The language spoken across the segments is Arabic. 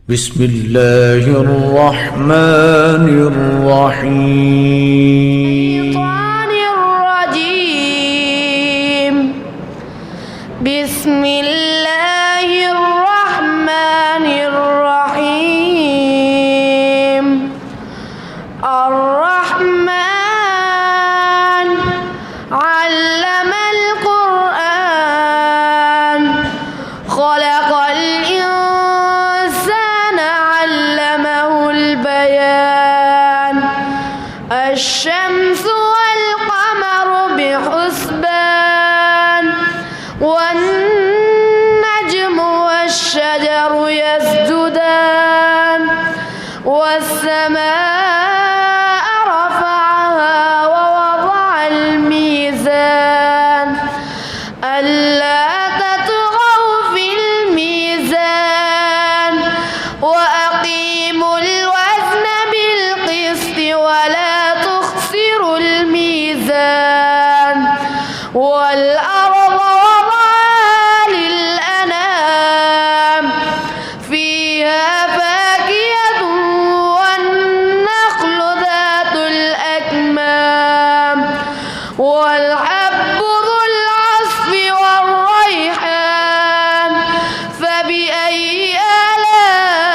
بسم الله الرحمن الرحيم. بسم الله الرحمن الرحيم. الرحمن علم القرآن خلق الإنسان علمه البيان الشمس والقمر بحسبان والنجم والشجر يسجدان والسماء رفعها ووضع الميزان ألا تطغوا في الميزان وأقيموا الوزن بالقسط ولا تخسروا الميزان والأرض وضعها للأنام فيها فاكهة والنخل ذات الأكمام والحب ذو العصف والريحان فبأي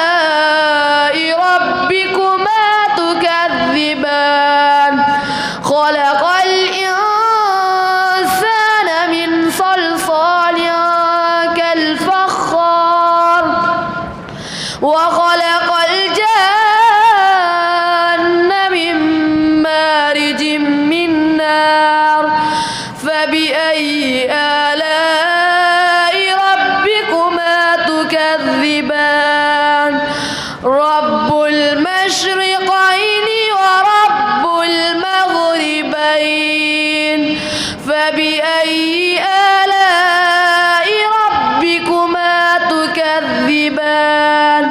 آلاء ربكما تكذبان خلق الإنسان من صلصال كالفخار وخلق الجان من مارج من نار فبأي آلاء ربكما تكذبان رب المشرقين ورب المغربين فبأي آلاء ربكما تكذبان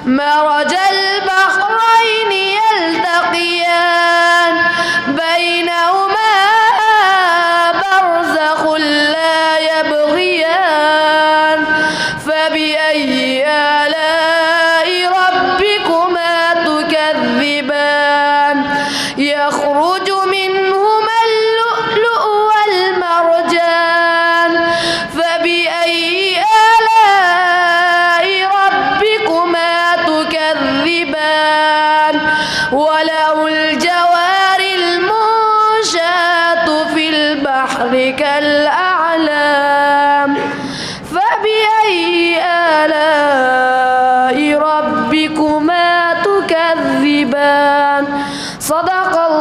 مرج البحرين يلتقيان بينهما برزخ لا يبغيان فبأي آلاء ربكما تكذبان يخرج منهما اللؤلؤ والمرجان فبأي آلاء ربكما تكذبان وله الجوار المنشآت في البحر كالأعلام فبأي آلاء ربكما تكذبان صدق الله